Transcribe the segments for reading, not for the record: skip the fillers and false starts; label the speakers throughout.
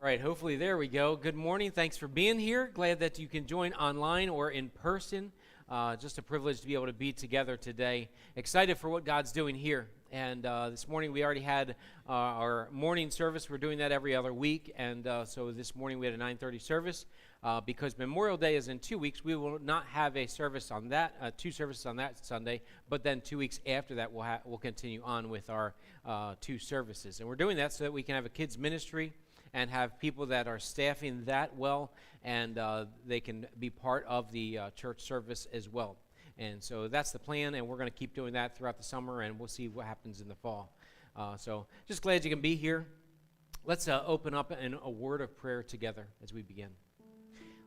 Speaker 1: All right, hopefully there we go. Good morning. Thanks for being here. Glad that you can join online or in person. Just a privilege to be able to be together today. Excited for what God's doing here. And this morning we already had our morning service. We're doing that every other week. And so this morning we had a 9:30 service. Because Memorial Day is in 2 weeks, we will not have a service on that, two services on that Sunday. But then 2 weeks after that, we'll continue on with our two services. And we're doing that so that we can have a kids ministry and have people that are staffing that well, and they can be part of the church service as well. And so that's the plan, and we're going to keep doing that throughout the summer, and we'll see what happens in the fall. So just glad you can be here. Let's open up in a word of prayer together as we begin.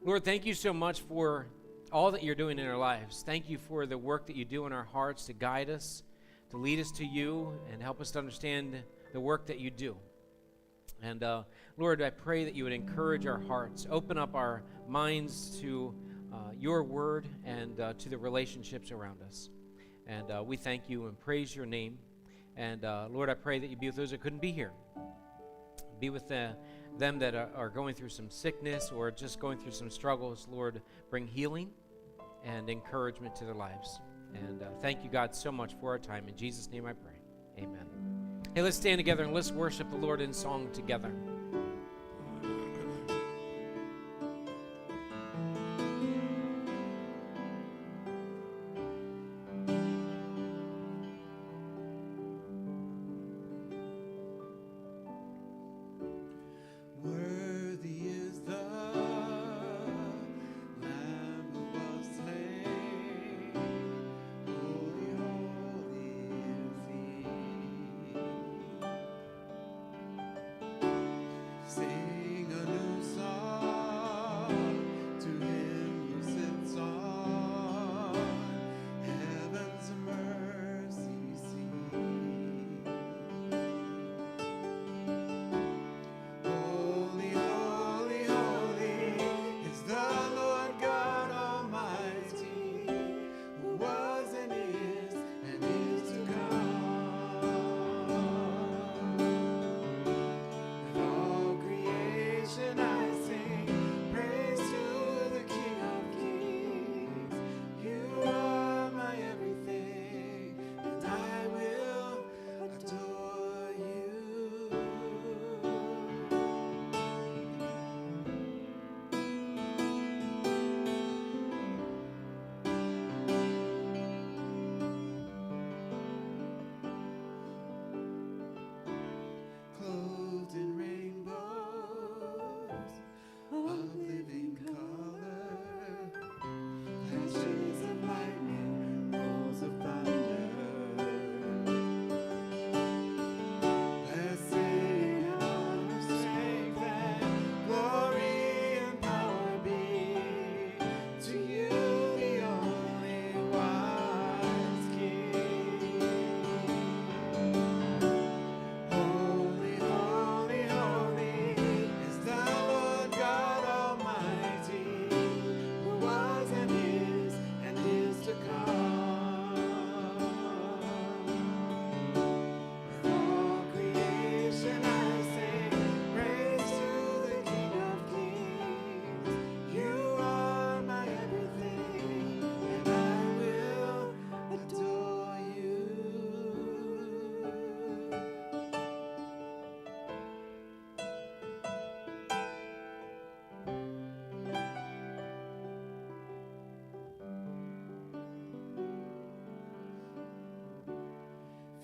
Speaker 1: Lord, thank you so much for all that you're doing in our lives. Thank you for the work that you do in our hearts to guide us, to lead us to you, and help us to understand the work that you do. And Lord, I pray that you would encourage our hearts, open up our minds to your word and to the relationships around us. And we thank you and praise your name. And Lord, I pray that you be with those that couldn't be here. Be with them that are going through some sickness or just going through some struggles. Lord, bring healing and encouragement to their lives. And thank you, God, so much for our time. In Jesus' name I pray. Amen. Hey, let's stand together and let's worship the Lord in song together.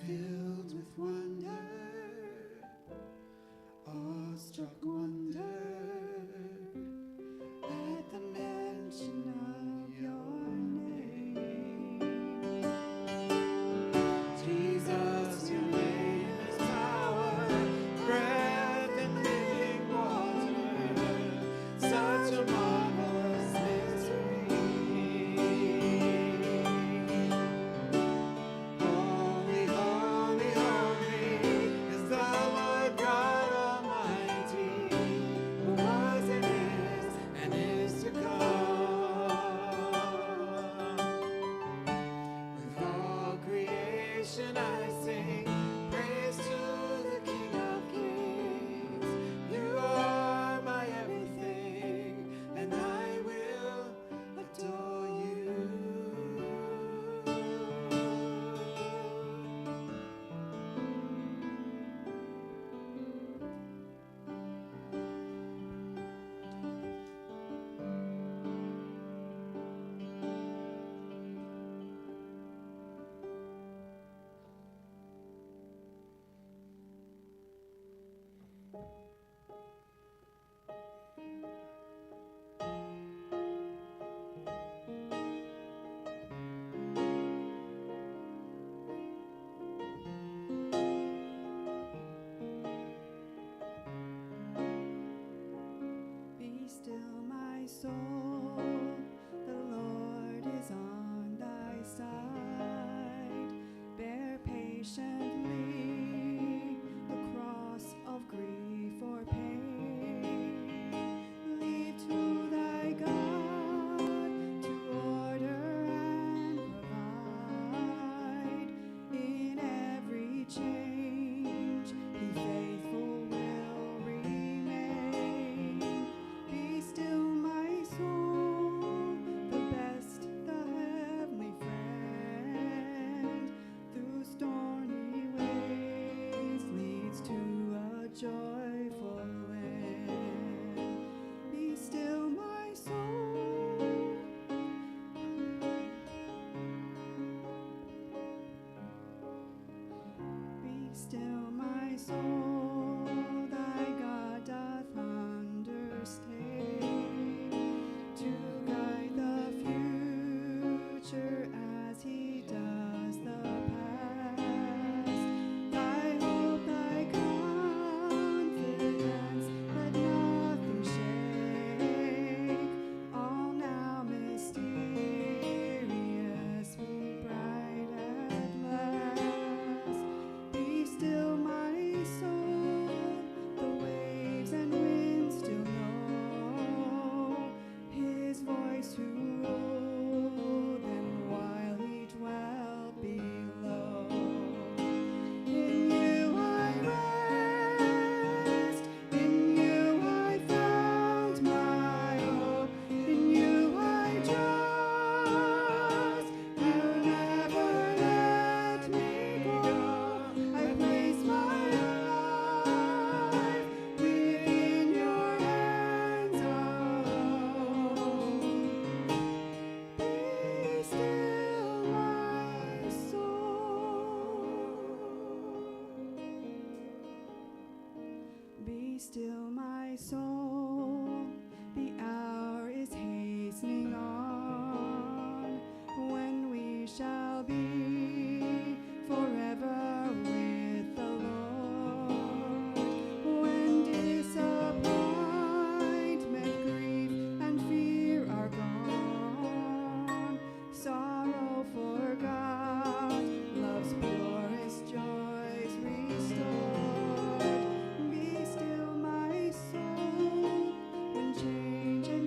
Speaker 2: Filled with wonder, awestruck wonder, at the mention of your name. Jesus, your name is power, breath and living water, such a marvelous mystery. Holy, holy, holy is the Lord God Almighty, Be still, my soul, the Lord is on thy side. Bear patiently the cross of grief or pain. Leave to thy God to order and provide. In every change, He faithful will remain. Be still, my soul, the best, the heavenly friend. Through stormy ways leads to a joyful end. Be still, my soul. Be still, my soul, thy God doth understay, to guide the future as He does the past. Thy hope, thy confidence, let nothing shake. All now mysterious, be bright at last. Be still, my soul, the waves and winds still know His voice who ruled them while He dwelt below. In you I rest, in you I found my hope, in you I trust. You never let me go. I place my life within your hands alone. Be still, my soul. Be still, my soul. The hour is hastening on when we shall be forever with the Lord. When disappointment, grief, and fear are gone, sorrow forgot, love's purest joys restored. Be still, my soul, when change and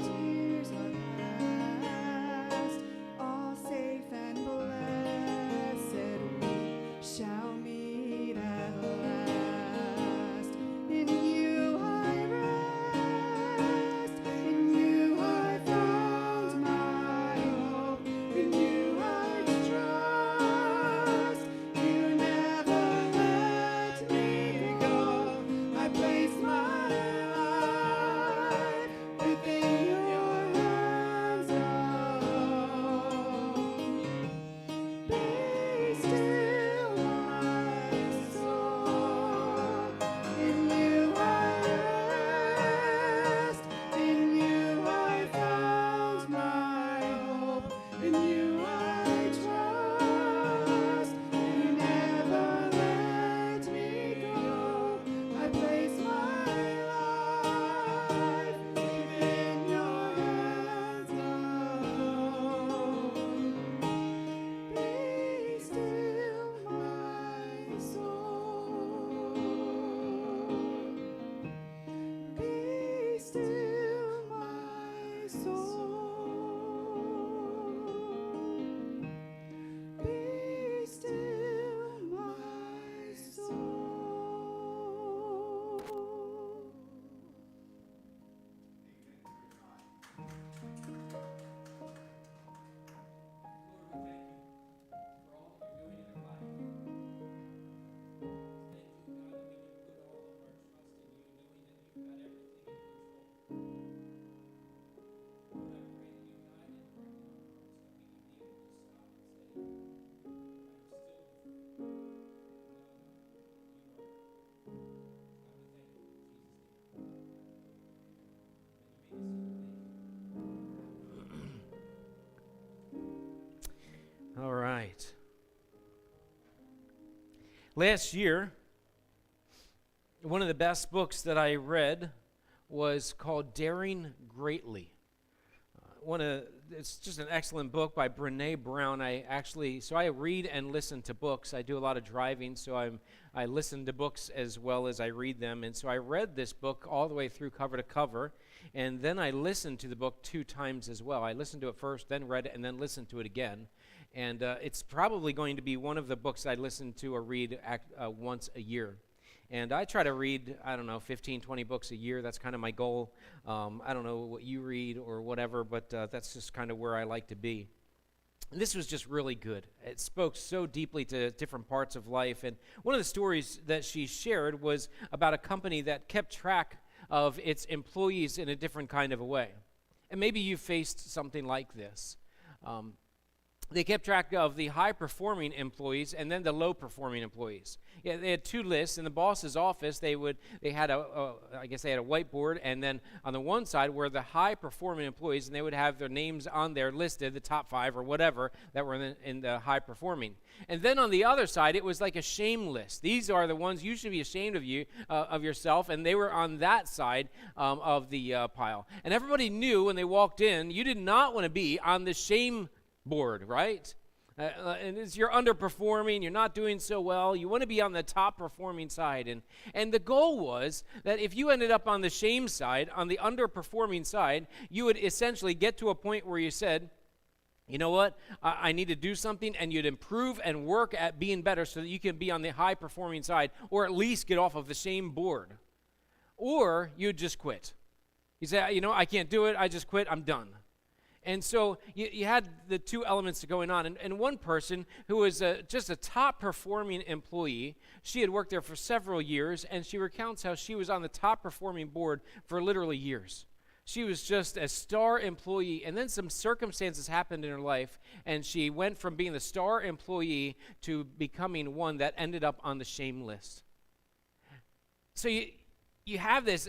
Speaker 1: Last year, one of the best books that I read was called Daring Greatly. It's just an excellent book by Brené Brown. I read and listen to books. I do a lot of driving, so I listen to books as well as I read them. And so I read this book all the way through cover to cover, and then I listened to the book 2 times as well. I listened to it first, then read it, and then listened to it again. And it's probably going to be one of the books I listen to or read once a year. And I try to read, 15, 20 books a year. That's kind of my goal. I don't know what you read or whatever, but that's just kind of where I like to be. And this was just really good. It spoke so deeply to different parts of life. And one of the stories that she shared was about a company that kept track of its employees in a different kind of a way. And maybe you faced something like this. They kept track of the high-performing employees and then the low-performing employees. Yeah, they had 2 lists. In the boss's office, they had a whiteboard, and then on the one side were the high-performing employees, and they would have their names on there listed, the top 5 or whatever that were in the high-performing. And then on the other side, it was like a shame list. These are the ones you should be ashamed of yourself, and they were on that side of the pile. And everybody knew when they walked in, you did not want to be on the shame board, right? And you're underperforming, you're not doing so well, you want to be on the top performing side. And the goal was that if you ended up on the shame side, on the underperforming side, you would essentially get to a point where you said, you know what, I need to do something, and you'd improve and work at being better so that you can be on the high performing side, or at least get off of the shame board. Or you'd just quit. You say, I can't do it, I just quit, I'm done. And so you had the 2 elements going on. And one person who was just a top-performing employee, she had worked there for several years, and she recounts how she was on the top-performing board for literally years. She was just a star employee, and then some circumstances happened in her life, and she went from being the star employee to becoming one that ended up on the shame list. So you have this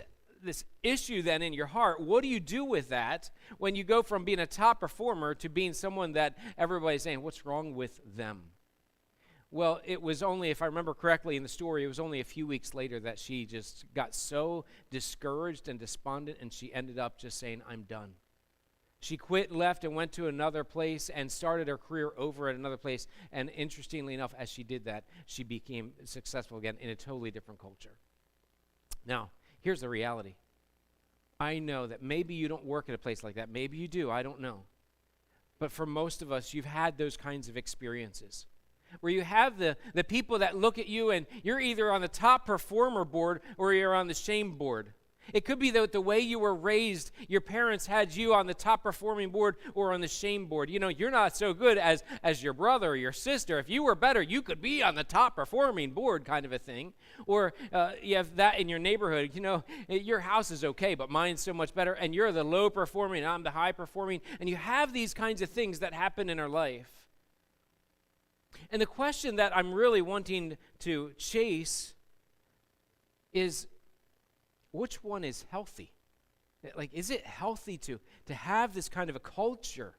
Speaker 1: issue then in your heart. What do you do with that when you go from being a top performer to being someone that everybody's saying, what's wrong with them? Well, it was only, if I remember correctly in the story, it was only a few weeks later that she just got so discouraged and despondent, and she ended up just saying, I'm done. She quit, left, and went to another place and started her career over at another place. And interestingly enough, as she did that, she became successful again in a totally different culture. Now, here's the reality. I know that maybe you don't work at a place like that. Maybe you do. I don't know. But for most of us, you've had those kinds of experiences where you have the people that look at you and you're either on the top performer board or you're on the shame board. It could be that the way you were raised, your parents had you on the top performing board or on the shame board. You're not so good as your brother or your sister. If you were better, you could be on the top performing board kind of a thing. Or you have that in your neighborhood. Your house is okay, but mine's so much better. And you're the low performing, I'm the high performing. And you have these kinds of things that happen in our life. And the question that I'm really wanting to chase is, which one is healthy? Like, is it healthy to have this kind of a culture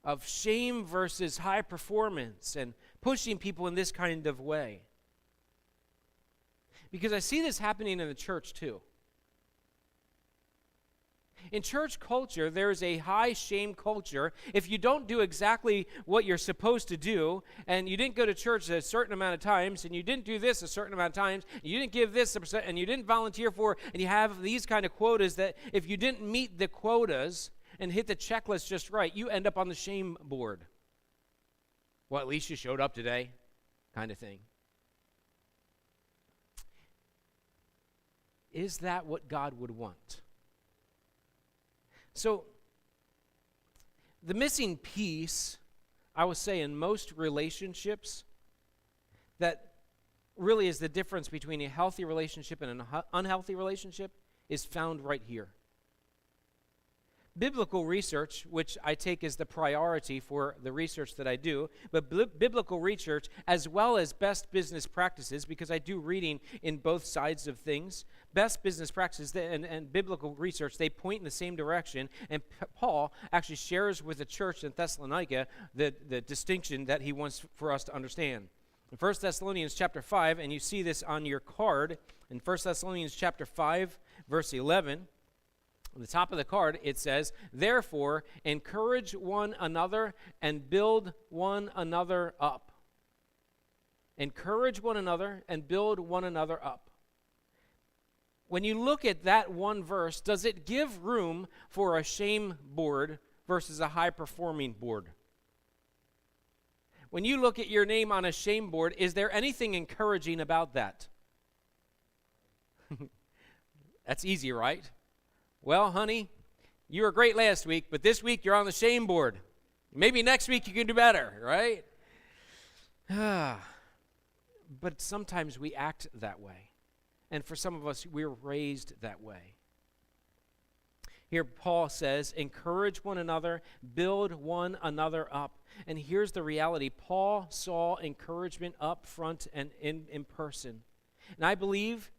Speaker 1: of shame versus high performance and pushing people in this kind of way? Because I see this happening in the church too. In church culture, there's a high shame culture. If you don't do exactly what you're supposed to do, and you didn't go to church a certain amount of times, and you didn't do this a certain amount of times, and you didn't give this, and you didn't volunteer for, and you have these kind of quotas that if you didn't meet the quotas and hit the checklist just right, you end up on the shame board. Well, at least you showed up today, kind of thing. Is that what God would want? So, the missing piece, I would say, in most relationships, that really is the difference between a healthy relationship and an unhealthy relationship, is found right here. Biblical research, which I take as the priority for the research that I do, but biblical research as well as best business practices, because I do reading in both sides of things, best business practices and biblical research, they point in the same direction, and Paul actually shares with the church in Thessalonica the distinction that he wants for us to understand. In 1 Thessalonians chapter 5, and you see this on your card, in 1 Thessalonians chapter 5, verse 11, on the top of the card, it says, "Therefore, encourage one another and build one another up." Encourage one another and build one another up. When you look at that one verse, does it give room for a shame board versus a high-performing board? When you look at your name on a shame board, is there anything encouraging about that? That's easy, right? Well, honey, you were great last week, but this week you're on the shame board. Maybe next week you can do better, right? But sometimes we act that way. And for some of us, we're raised that way. Here Paul says, encourage one another, build one another up. And here's the reality. Paul saw encouragement up front and in person. And I believe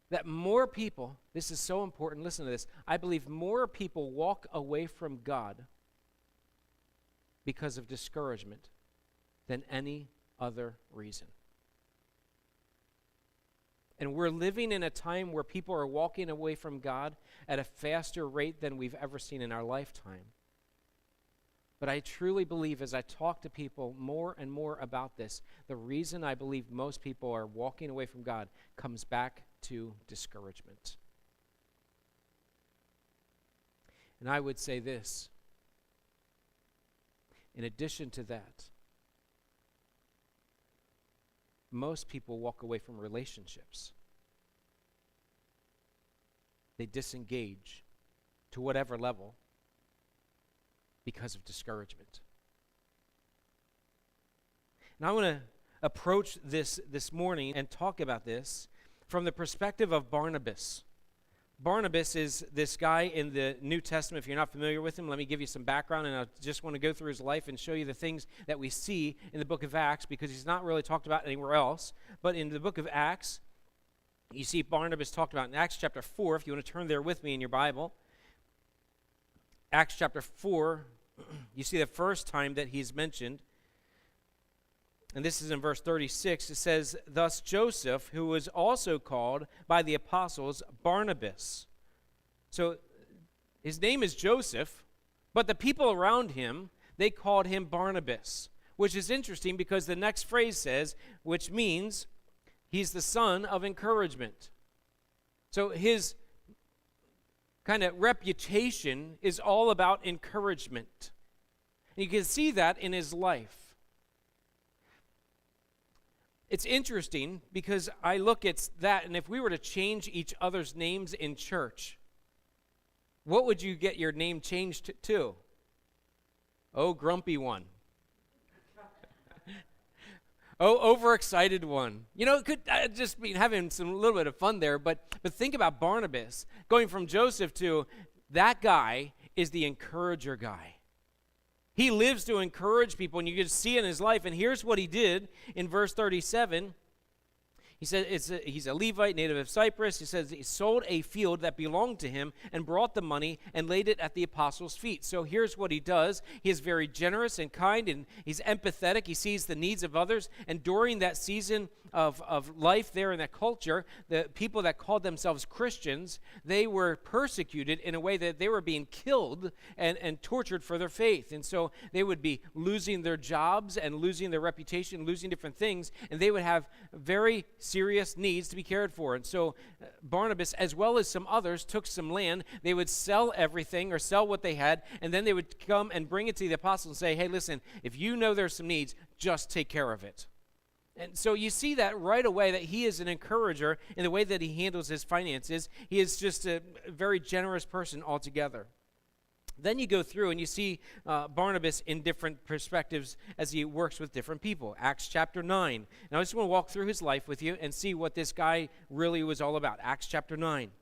Speaker 1: that more people, this is so important, listen to this, I believe more people walk away from God because of discouragement than any other reason. And we're living in a time where people are walking away from God at a faster rate than we've ever seen in our lifetime. But I truly believe, as I talk to people more and more about this, the reason I believe most people are walking away from God comes back to discouragement. And I would say this, in addition to that, most people walk away from relationships. They disengage to whatever level because of discouragement. And I want to approach this morning and talk about this from the perspective of Barnabas. Barnabas is this guy in the New Testament. If you're not familiar with him, let me give you some background, and I just want to go through his life and show you the things that we see in the book of Acts, because he's not really talked about anywhere else. But in the book of Acts, you see Barnabas talked about in Acts chapter 4, if you want to turn there with me in your Bible. Acts chapter 4, you see the first time that he's mentioned. And this is in verse 36. It says, "Thus Joseph, who was also called by the apostles Barnabas." So his name is Joseph, but the people around him, they called him Barnabas, which is interesting because the next phrase says, which means he's the son of encouragement. So his kind of reputation is all about encouragement. And you can see that in his life. It's interesting because I look at that, and if we were to change each other's names in church, what would you get your name changed to? Oh, grumpy one. Oh, overexcited one. You know, it could just be having a little bit of fun there, but think about Barnabas going from Joseph to that guy is the encourager guy. He lives to encourage people, and you can see in his life. And here's what he did in verse 37. He said he's a Levite, native of Cyprus. He says he sold a field that belonged to him and brought the money and laid it at the apostles' feet. So here's what he does. He is very generous and kind, and he's empathetic. He sees the needs of others. And during that season of life there in that culture, the people that called themselves Christians, they were persecuted in a way that they were being killed and tortured for their faith. And so they would be losing their jobs and losing their reputation, losing different things, and they would have very serious needs to be cared for. And so Barnabas, as well as some others, took some land. They would sell everything or sell what they had, and then they would come and bring it to the apostles and say, hey, listen, if you know there's some needs, just take care of it. And so you see that right away, that he is an encourager in the way that he handles his finances. He is just a very generous person altogether. Then you go through and you see Barnabas in different perspectives as he works with different people. Acts chapter 9. Now I just want to walk through his life with you and see what this guy really was all about. Acts chapter 9.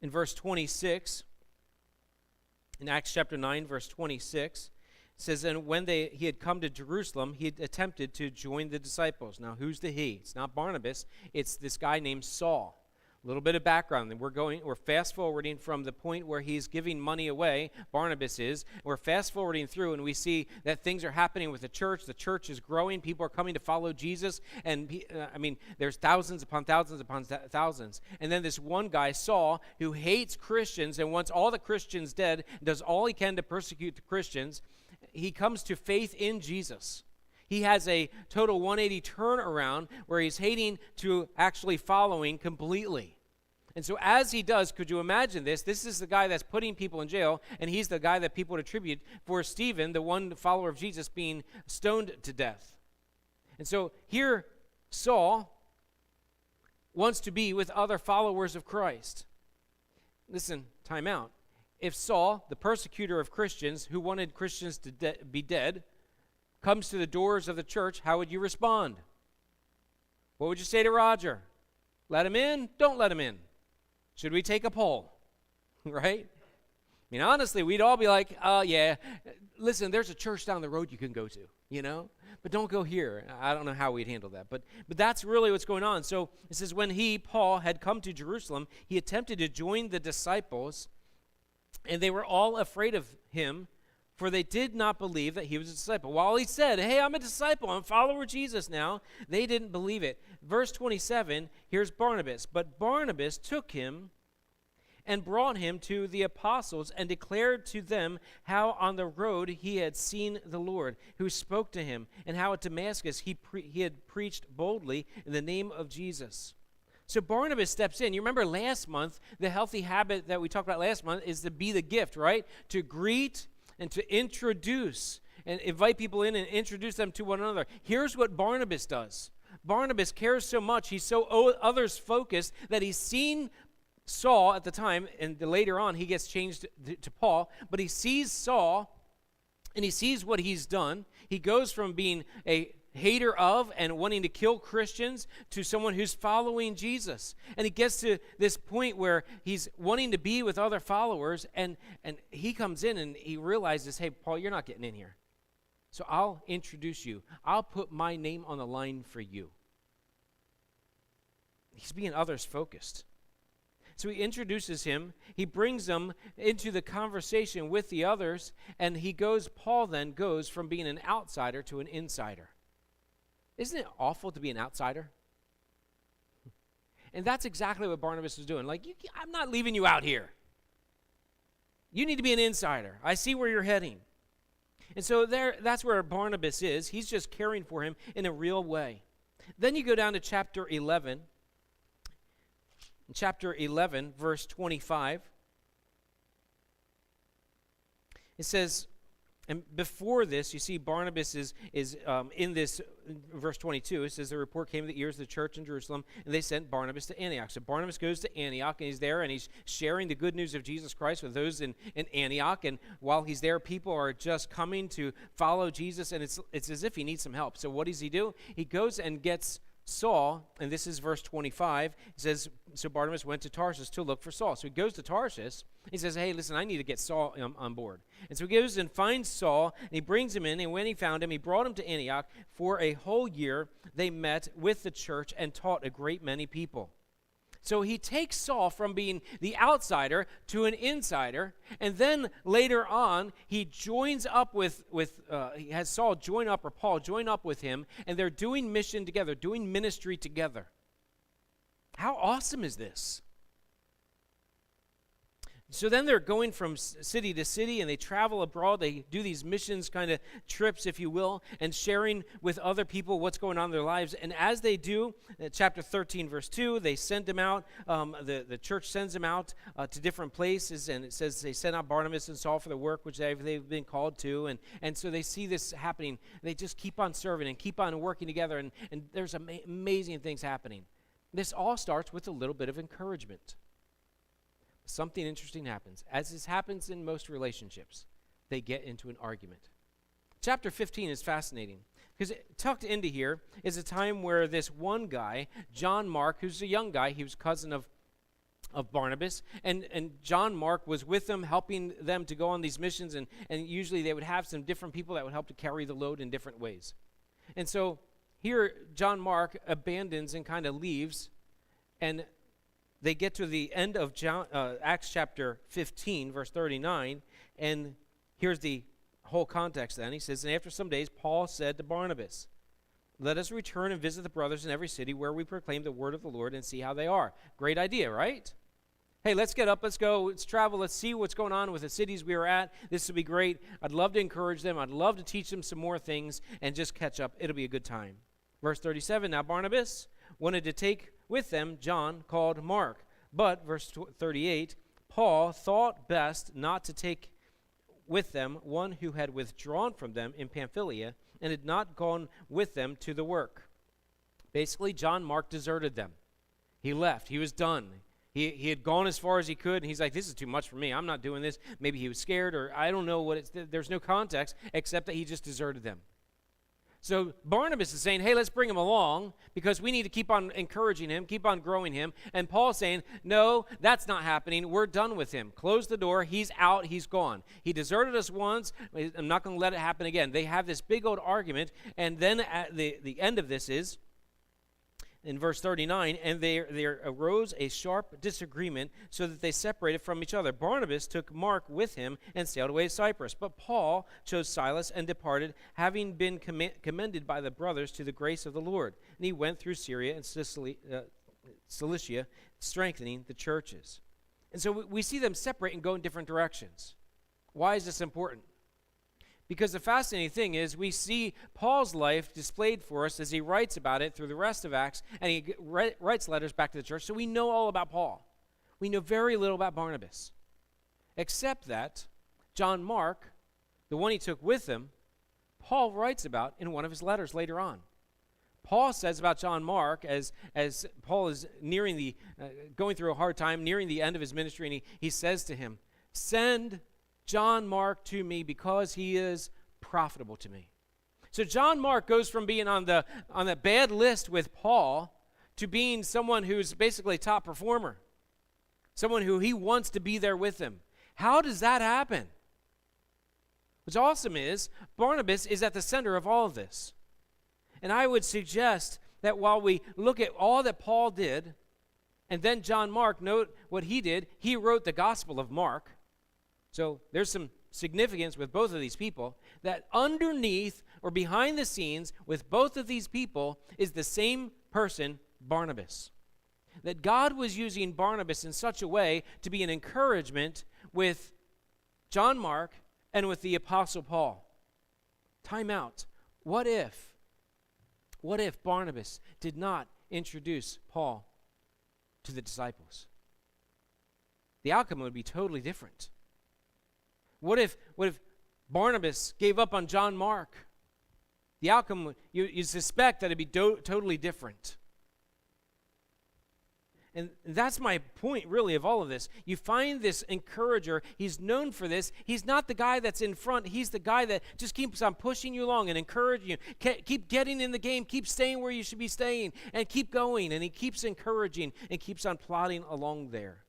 Speaker 1: In verse 26, in Acts chapter 9, verse 26, it says, and when he had come to Jerusalem, he had attempted to join the disciples. Now, who's the he? It's not Barnabas. It's this guy named Saul. A little bit of background. We're fast forwarding from the point where he's giving money away, Barnabas is. We're fast forwarding through, and we see that things are happening with the church. The church is growing. People are coming to follow Jesus. And there's thousands upon thousands upon thousands. And then this one guy, Saul, who hates Christians and wants all the Christians dead, does all he can to persecute the Christians. He comes to faith in Jesus. He has a total 180 turnaround where he's hating to actually following completely. And so as he does, could you imagine this? This is the guy that's putting people in jail, and he's the guy that people would attribute for Stephen, the one follower of Jesus, being stoned to death. And so here, Saul wants to be with other followers of Christ. Listen, time out. If Saul, the persecutor of Christians, who wanted Christians to be dead, comes to the doors of the church, how would you respond? What would you say to Roger? Let him in? Don't let him in. Should we take a poll? Right? I mean, honestly, we'd all be like, yeah, listen, there's a church down the road you can go to, but don't go here. I don't know how we'd handle that, but that's really what's going on. So it says, when Paul, had come to Jerusalem, he attempted to join the disciples, and they were all afraid of him, for they did not believe that he was a disciple. While he said, hey, I'm a disciple, I'm a follower of Jesus now, they didn't believe it. Verse 27, here's Barnabas. But Barnabas took him and brought him to the apostles and declared to them how on the road he had seen the Lord, who spoke to him, and how at Damascus he had preached boldly in the name of Jesus. So Barnabas steps in. You remember last month, the healthy habit that we talked about last month is to be the gift, right? To greet and to introduce and invite people in and introduce them to one another. Here's what Barnabas does. Barnabas cares so much, he's so others focused that he's seen Saul at the time, and later on he gets changed to Paul, but he sees Saul and he sees what he's done. He goes from being a hater of and wanting to kill Christians to someone who's following Jesus. And he gets to this point where he's wanting to be with other followers, and he comes in and he realizes, hey, Paul, you're not getting in here. So I'll introduce you. I'll put my name on the line for you. He's being others focused. So he introduces him. He brings them into the conversation with the others, and Paul then goes from being an outsider to an insider. Isn't it awful to be an outsider? And that's exactly what Barnabas was doing. Like, I'm not leaving you out here. You need to be an insider. I see where you're heading. And so that's where Barnabas is. He's just caring for him in a real way. Then you go down to chapter 11. In chapter 11, verse 25, it says, and before this, you see Barnabas is in this, verse 22, it says, the report came to the ears of the church in Jerusalem, and they sent Barnabas to Antioch. So Barnabas goes to Antioch, and he's there, and he's sharing the good news of Jesus Christ with those in Antioch. And while he's there, people are just coming to follow Jesus, and it's as if he needs some help. So what does he do? He goes and gets Saul, and this is verse 25. It says, so Barnabas went to Tarsus to look for Saul. So he goes to Tarsus. He says, hey, listen, I need to get Saul on board. And so he goes and finds Saul, and he brings him in, and when he found him, he brought him to Antioch. For a whole year, they met with the church and taught a great many people. So he takes Saul from being the outsider to an insider, and then later on, he joins up he has Saul join up, or Paul join up with him, and they're doing mission together, doing ministry together. How awesome is this? So then they're going from city to city, and they travel abroad. They do these missions kind of trips, if you will, and sharing with other people what's going on in their lives. And as they do, chapter 13, verse 2, they send them out. The church sends them out to different places, and it says they sent out Barnabas and Saul for the work which they've been called to. And so they see this happening. They just keep on serving and keep on working together, and there's amazing things happening. This all starts with a little bit of encouragement. Something interesting happens. As this happens in most relationships, they get into an argument. Chapter 15 is fascinating because tucked into here is a time where this one guy, John Mark, who's a young guy, he was cousin of Barnabas, and John Mark was with them, helping them to go on these missions, and usually they would have some different people that would help to carry the load in different ways. And so here, John Mark abandons and kind of leaves, and they get to the end of Acts chapter 15, verse 39, and here's the whole context then. He says, and after some days, Paul said to Barnabas, let us return and visit the brothers in every city where we proclaim the word of the Lord and see how they are. Great idea, right? Hey, let's get up, let's go, let's travel, let's see what's going on with the cities we were at. This will be great. I'd love to encourage them. I'd love to teach them some more things and just catch up. It'll be a good time. Verse 37, now Barnabas wanted to take with them John, called Mark. But, verse 38, Paul thought best not to take with them one who had withdrawn from them in Pamphylia and had not gone with them to the work. Basically, John Mark deserted them. He left. He was done. He had gone as far as he could, and he's like, this is too much for me. I'm not doing this. Maybe he was scared, or I don't know what it's. There's no context except that he just deserted them. So Barnabas is saying, hey, let's bring him along because we need to keep on encouraging him, keep on growing him. And Paul's saying, no, that's not happening. We're done with him. Close the door. He's out. He's gone. He deserted us once. I'm not going to let it happen again. They have this big old argument. And then at the end of this is, in verse 39, and there arose a sharp disagreement so that they separated from each other. Barnabas took Mark with him and sailed away to Cyprus. But Paul chose Silas and departed, having been commended by the brothers to the grace of the Lord. And he went through Syria and Cilicia, strengthening the churches. And so we see them separate and go in different directions. Why is this important? Because the fascinating thing is we see Paul's life displayed for us as he writes about it through the rest of Acts, and he writes letters back to the church, so we know all about Paul. We know very little about Barnabas, except that John Mark, the one he took with him, Paul writes about in one of his letters later on. Paul says about John Mark, as Paul is nearing going through a hard time, nearing the end of his ministry, and he says to him, send John Mark to me because he is profitable to me. So John Mark goes from being on the bad list with Paul to being someone who's basically a top performer, someone who he wants to be there with him. How does that happen? What's awesome is Barnabas is at the center of all of this. And I would suggest that while we look at all that Paul did, and then John Mark, note what he did, he wrote the Gospel of Mark. So there's some significance with both of these people, that underneath or behind the scenes with both of these people is the same person, Barnabas. That God was using Barnabas in such a way to be an encouragement with John Mark and with the Apostle Paul. Time out. What if Barnabas did not introduce Paul to the disciples? The outcome would be totally different. What if Barnabas gave up on John Mark? The outcome, you suspect that it'd be totally different. And that's my point, really, of all of this. You find this encourager. He's known for this. He's not the guy that's in front. He's the guy that just keeps on pushing you along and encouraging you. Keep getting in the game. Keep staying where you should be staying. And keep going. And he keeps encouraging and keeps on plodding along there.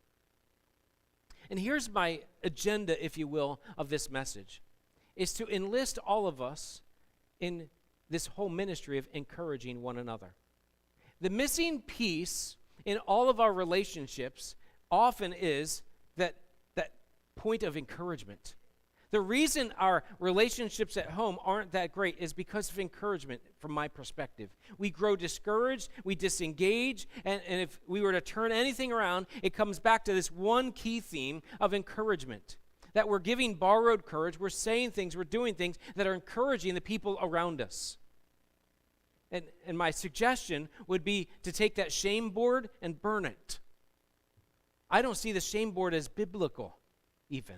Speaker 1: And here's my agenda, if you will, of this message, is to enlist all of us in this whole ministry of encouraging one another. The missing piece in all of our relationships often is that point of encouragement. The reason our relationships at home aren't that great is because of encouragement from my perspective. We grow discouraged, we disengage, and if we were to turn anything around, it comes back to this one key theme of encouragement. That we're giving borrowed courage, we're saying things, we're doing things that are encouraging the people around us. And my suggestion would be to take that shame board and burn it. I don't see the shame board as biblical, even.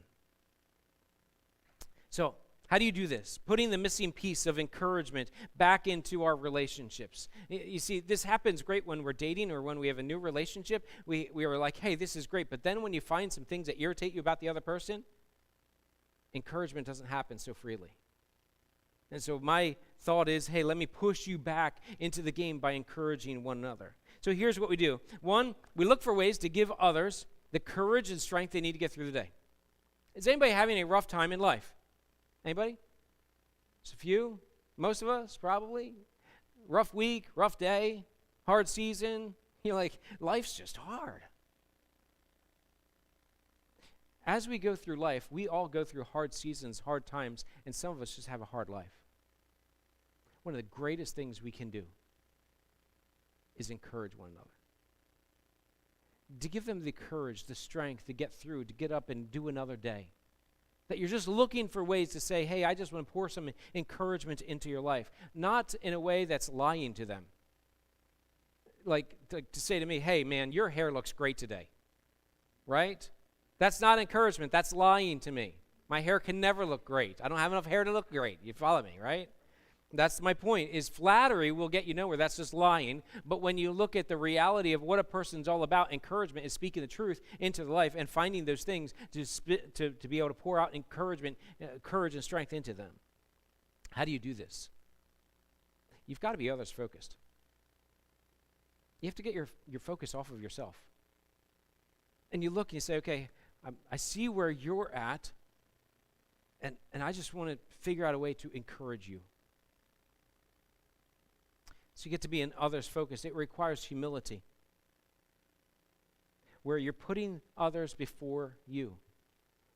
Speaker 1: So, how do you do this? Putting the missing piece of encouragement back into our relationships. You see, this happens great when we're dating or when we have a new relationship. We are like, hey, this is great. But then when you find some things that irritate you about the other person, encouragement doesn't happen so freely. And so my thought is, hey, let me push you back into the game by encouraging one another. So here's what we do. One, we look for ways to give others the courage and strength they need to get through the day. Is anybody having a rough time in life? Anybody? Just a few? Most of us, probably. Rough week, rough day, hard season. You're like, life's just hard. As we go through life, we all go through hard seasons, hard times, and some of us just have a hard life. One of the greatest things we can do is encourage one another. To give them the courage, the strength to get through, to get up and do another day. That you're just looking for ways to say, hey, I just want to pour some encouragement into your life. Not in a way that's lying to them. Like to say to me, hey, man, your hair looks great today. Right? That's not encouragement. That's lying to me. My hair can never look great. I don't have enough hair to look great. You follow me, right? That's my point, is flattery will get you nowhere. That's just lying. But when you look at the reality of what a person's all about, encouragement is speaking the truth into the life and finding those things to be able to pour out encouragement, courage and strength into them. How do you do this? You've got to be others focused. You have to get your focus off of yourself. And you look and you say, okay, I see where you're at, and I just want to figure out a way to encourage you. So you get to be an others focused. It requires humility, where you're putting others before you.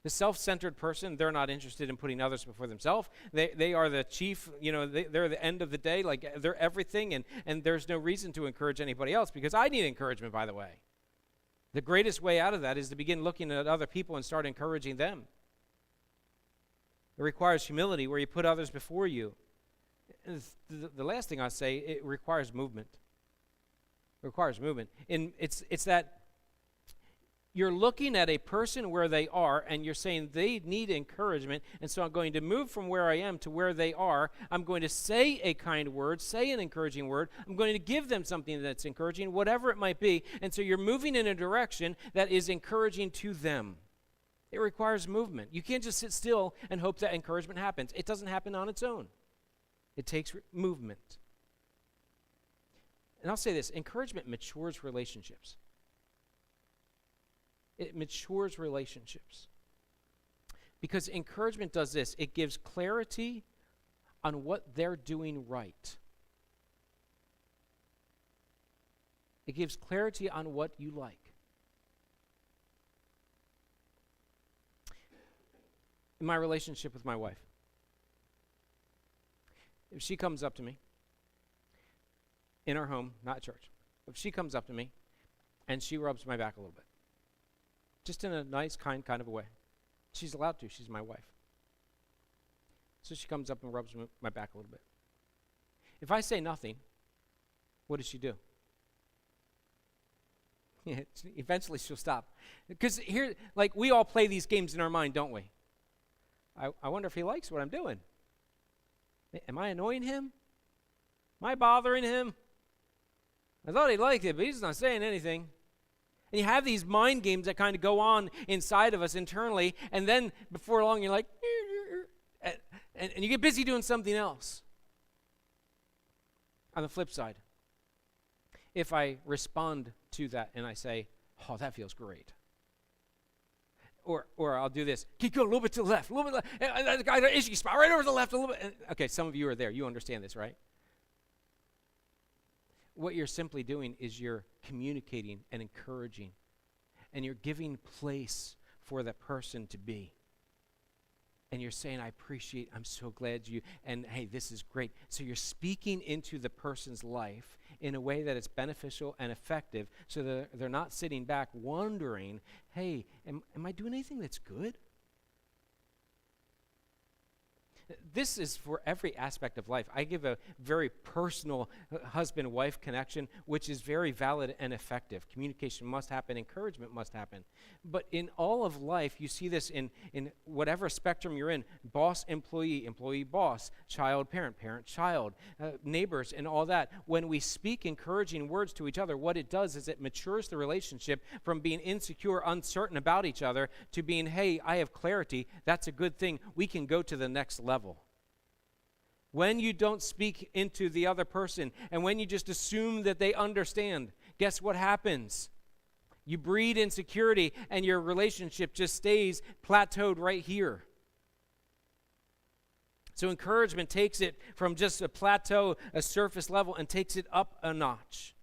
Speaker 1: The self-centered person, they're not interested in putting others before themselves. They are the chief, they're the end of the day, like they're everything, and there's no reason to encourage anybody else, because I need encouragement, by the way. The greatest way out of that is to begin looking at other people and start encouraging them. It requires humility, where you put others before you. The last thing I say, it requires movement. It requires movement. And it's that you're looking at a person where they are, and you're saying they need encouragement, and so I'm going to move from where I am to where they are. I'm going to say a kind word, say an encouraging word. I'm going to give them something that's encouraging, whatever it might be. And so you're moving in a direction that is encouraging to them. It requires movement. You can't just sit still and hope that encouragement happens. It doesn't happen on its own. It takes movement. And I'll say this, encouragement matures relationships. It matures relationships. Because encouragement does this, it gives clarity on what they're doing right. It gives clarity on what you like. In my relationship with my wife, if she comes up to me in our home, not at church, if she comes up to me and she rubs my back a little bit, just in a nice, kind of a way, she's allowed to. She's my wife. So she comes up and rubs my back a little bit. If I say nothing, what does she do? Eventually she'll stop. Because here, like, we all play these games in our mind, don't we? I wonder if he likes what I'm doing. Am I annoying him? Am I bothering him? I thought he liked it, but he's not saying anything. And you have these mind games that kind of go on inside of us internally, and then before long you're like, and you get busy doing something else. On the flip side, if I respond to that and I say, oh, that feels great. Or I'll do this. Keep going a little bit to the left, a little bit left. I got an issue spot right over to the left a little bit. Okay, some of you are there. You understand this, right? What you're simply doing is you're communicating and encouraging, and you're giving place for that person to be. And you're saying, I appreciate, I'm so glad you, and hey, this is great. So you're speaking into the person's life in a way that it's beneficial and effective, so that they're not sitting back wondering, hey, am I doing anything that's good? This is for every aspect of life. I give a very personal husband-wife connection, which is very valid and effective. Communication must happen. Encouragement must happen. But in all of life, you see this in whatever spectrum you're in, boss-employee, employee-boss, child-parent, parent-child, neighbors, and all that. When we speak encouraging words to each other, what it does is it matures the relationship from being insecure, uncertain about each other, to being, hey, I have clarity. That's a good thing. We can go to the next level. When you don't speak into the other person, and when you just assume that they understand, guess what happens? You breed insecurity, and your relationship just stays plateaued right here. So encouragement takes it from just a plateau, a surface level, and takes it up a notch.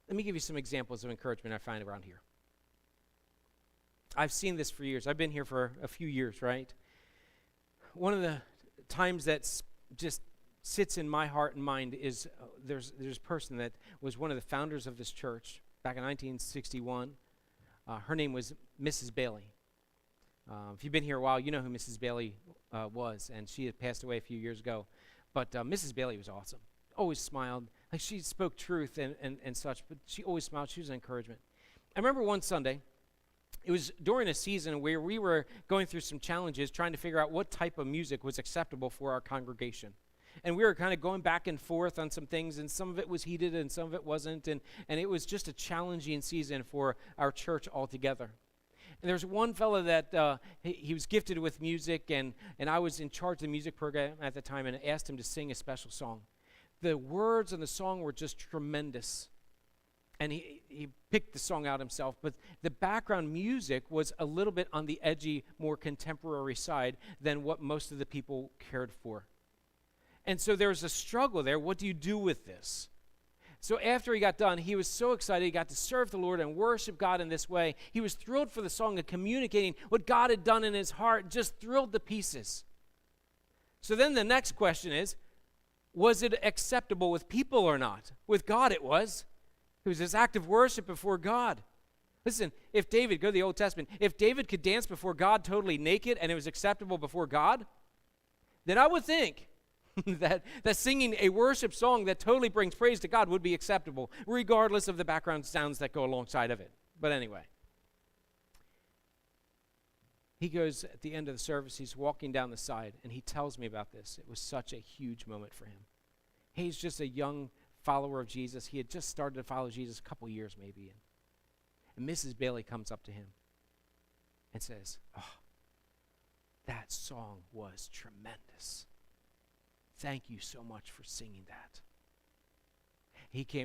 Speaker 1: Let me give you some examples of encouragement I find around here. I've seen this for years. I've been here for a few years, right? One of the times that just sits in my heart and mind is there's a person that was one of the founders of this church back in 1961. Her name was Mrs. Bailey. If you've been here a while, you know who Mrs. Bailey was, and she had passed away a few years ago. But Mrs. Bailey was awesome. Always smiled. Like, she spoke truth and such, but she always smiled. She was an encouragement. I remember one Sunday, it was during a season where we were going through some challenges trying to figure out what type of music was acceptable for our congregation. And we were kind of going back and forth on some things, and some of it was heated and some of it wasn't, and it was just a challenging season for our church altogether. And there's one fellow that he was gifted with music, and I was in charge of the music program at the time, and I asked him to sing a special song. The words and the song were just tremendous. And he picked the song out himself, but the background music was a little bit on the edgy, more contemporary side than what most of the people cared for. And so there was a struggle there. What do you do with this? So after he got done, he was so excited. He got to serve the Lord and worship God in this way. He was thrilled for the song and communicating what God had done in his heart, just thrilled to pieces. So then the next question is, was it acceptable with people or not? With God it was. It was this act of worship before God. Listen, if David, go to the Old Testament, if David could dance before God totally naked and it was acceptable before God, then I would think that singing a worship song that totally brings praise to God would be acceptable, regardless of the background sounds that go alongside of it. But anyway, he goes at the end of the service, he's walking down the side, and he tells me about this. It was such a huge moment for him. He's just a young follower of Jesus. He had just started to follow Jesus a couple years maybe. And Mrs. Bailey comes up to him and says, "Oh, that song was tremendous. Thank you so much for singing that."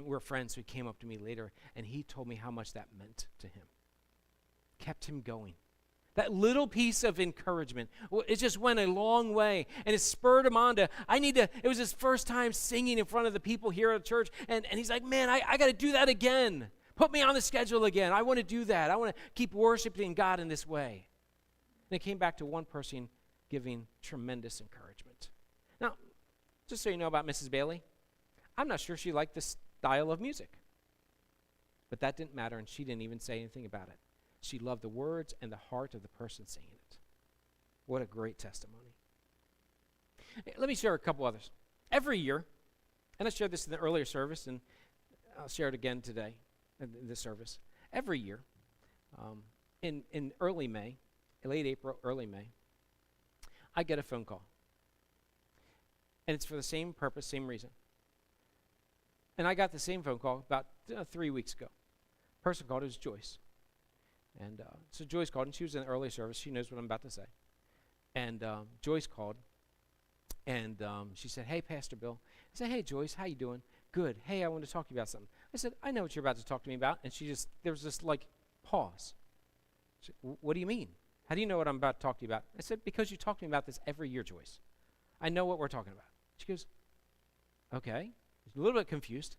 Speaker 1: We're friends, so he came up to me later, and he told me how much that meant to him. Kept him going. That little piece of encouragement, it just went a long way, and it spurred him on to, it was his first time singing in front of the people here at church, and he's like, man, I got to do that again. Put me on the schedule again. I want to do that. I want to keep worshiping God in this way. And it came back to one person giving tremendous encouragement. Now, just so you know about Mrs. Bailey, I'm not sure she liked this style of music, but that didn't matter, and she didn't even say anything about it. She loved the words and the heart of the person singing it. What a great testimony. Let me share a couple others. Every year, and I shared this in the earlier service, and I'll share it again today in this service. Every year, in early May, late April, early May, I get a phone call. And it's for the same purpose, same reason. And I got the same phone call about 3 weeks ago. Person called, it was Joyce. And so Joyce called, and she was in the early service. She knows what I'm about to say. And Joyce called, and she said, "Hey, Pastor Bill." I said, "Hey, Joyce, how you doing?" "Good. Hey, I want to talk to you about something." I said, "I know what you're about to talk to me about." And there was this like pause. She said, "What do you mean? How do you know what I'm about to talk to you about?" I said, "Because you talk to me about this every year, Joyce. I know what we're talking about." She goes, "Okay." A little bit confused.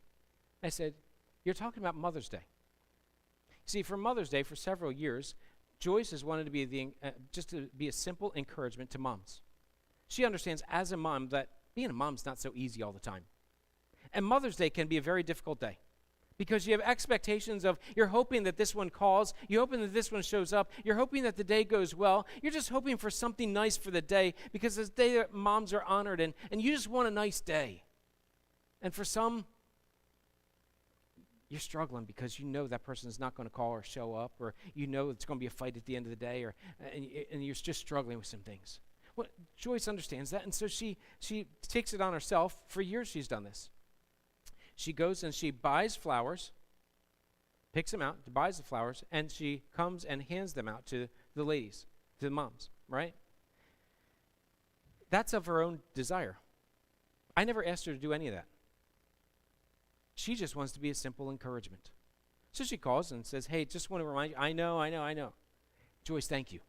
Speaker 1: I said, "You're talking about Mother's Day." See, for Mother's Day, for several years, Joyce has wanted to be just to be a simple encouragement to moms. She understands as a mom that being a mom's not so easy all the time. And Mother's Day can be a very difficult day because you have expectations of, you're hoping that this one calls, you're hoping that this one shows up, you're hoping that the day goes well, you're just hoping for something nice for the day because it's the day that moms are honored, and you just want a nice day. And for some, you're struggling because you know that person is not going to call or show up, or you know it's going to be a fight at the end of the day, and you're just struggling with some things. Well, Joyce understands that, and so she takes it on herself. For years she's done this. She goes and she buys flowers, picks them out, buys the flowers, and she comes and hands them out to the ladies, to the moms, right? That's of her own desire. I never asked her to do any of that. She just wants to be a simple encouragement. So she calls and says, "Hey, just want to remind you, I know. Joyce, thank you.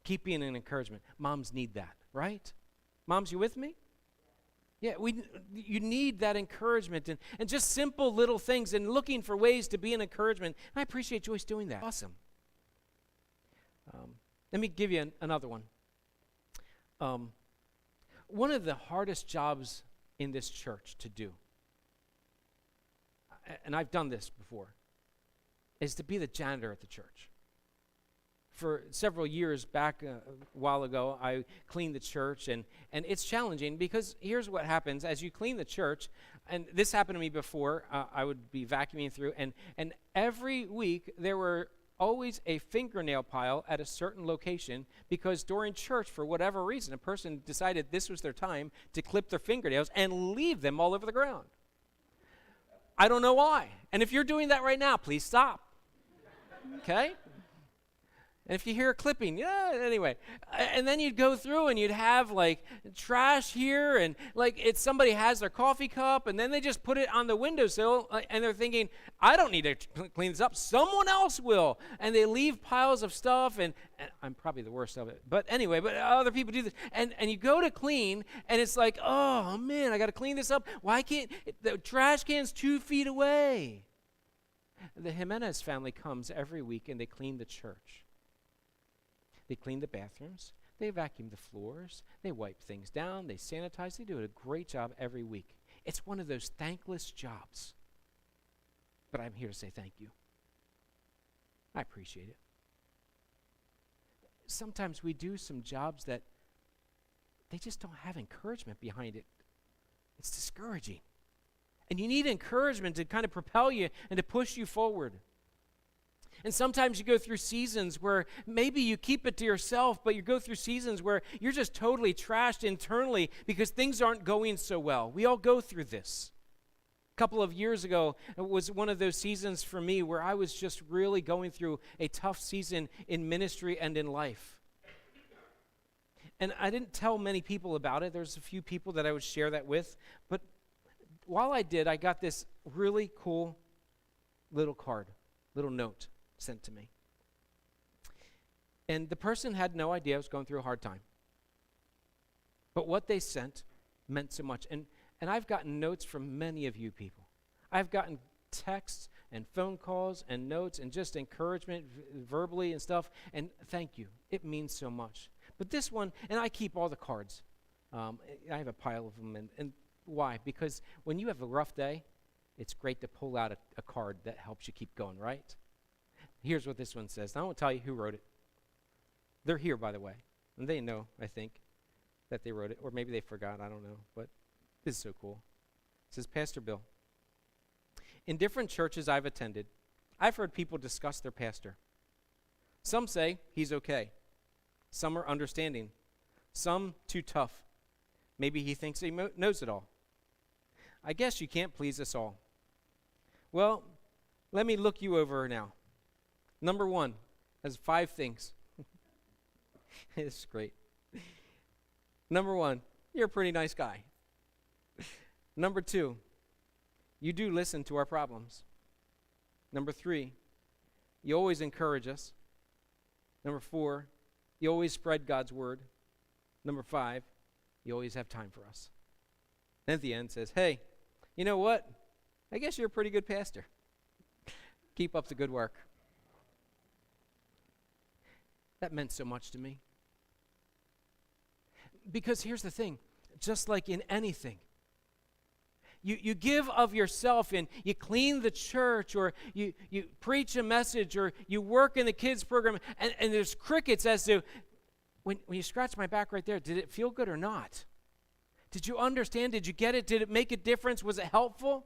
Speaker 1: Keep being an encouragement. Moms need that, right? Moms, you with me?" Yeah, you need that encouragement and just simple little things and looking for ways to be an encouragement. And I appreciate Joyce doing that. Awesome. Let me give you another one. One of the hardest jobs in this church to do, and I've done this before, is to be the janitor at the church. For several years back, a while ago, I cleaned the church, and it's challenging because here's what happens. As you clean the church, and this happened to me before, I would be vacuuming through, and every week there were always a fingernail pile at a certain location because during church, for whatever reason, a person decided this was their time to clip their fingernails and leave them all over the ground. I don't know why. And if you're doing that right now, please stop. Okay? And if you hear a clipping, yeah, anyway. And then you'd go through and you'd have like trash here and like somebody has their coffee cup and then they just put it on the windowsill and they're thinking, I don't need to clean this up. Someone else will. And they leave piles of stuff and I'm probably the worst of it. But anyway, but other people do this. And you go to clean and it's like, oh man, I got to clean this up. Why can't, the trash can's 2 feet away. The Jimenez family comes every week and they clean the church. They clean the bathrooms, they vacuum the floors, they wipe things down, they sanitize, they do a great job every week. It's one of those thankless jobs. But I'm here to say thank you. I appreciate it. Sometimes we do some jobs that they just don't have encouragement behind it. It's discouraging. And you need encouragement to kind of propel you and to push you forward. And sometimes you go through seasons where maybe you keep it to yourself, but you go through seasons where you're just totally trashed internally because things aren't going so well. We all go through this. A couple of years ago, it was one of those seasons for me where I was just really going through a tough season in ministry and in life. And I didn't tell many people about it. There's a few people that I would share that with. But while I did, I got this really cool little card, little note sent to me. And the person had no idea I was going through a hard time. But what they sent meant so much. And I've gotten notes from many of you people. I've gotten texts and phone calls and notes and just encouragement verbally and stuff. And thank you. It means so much. But this one, and I keep all the cards. I have a pile of them. And why? Because when you have a rough day, it's great to pull out a card that helps you keep going, right? Here's what this one says. I won't tell you who wrote it. They're here, by the way. And they know, I think, that they wrote it. Or maybe they forgot. I don't know. But this is so cool. It says, Pastor Bill, in different churches I've attended, I've heard people discuss their pastor. Some say he's okay. Some are understanding. Some too tough. Maybe he thinks he knows it all. I guess you can't please us all. Well, let me look you over now. Number 1 has 5 things. It's great. Number 1, you're a pretty nice guy. Number 2, you do listen to our problems. Number 3, you always encourage us. Number 4, you always spread God's word. Number 5, you always have time for us. And at the end says, hey, you know what? I guess you're a pretty good pastor. Keep up the good work. That meant so much to me. Because here's the thing, just like in anything, you give of yourself and you clean the church or you preach a message or you work in the kids program and there's crickets as to, when you scratch my back right there, did it feel good or not? Did you understand? Did you get it? Did it make a difference? Was it helpful?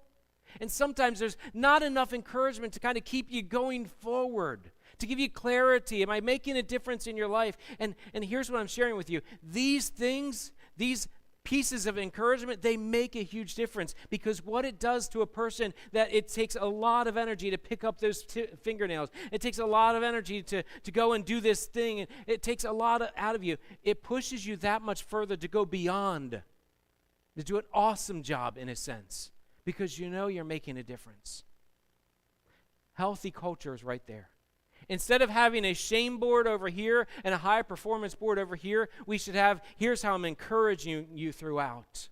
Speaker 1: And sometimes there's not enough encouragement to kind of keep you going forward, to give you clarity. Am I making a difference in your life? And here's what I'm sharing with you. These things, these pieces of encouragement, they make a huge difference because what it does to a person, that it takes a lot of energy to pick up those fingernails. It takes a lot of energy to go and do this thing. And it takes a lot out of you. It pushes you that much further to go beyond, to do an awesome job in a sense because you know you're making a difference. Healthy culture is right there. Instead of having a shame board over here and a high performance board over here, we should have, here's how I'm encouraging you throughout.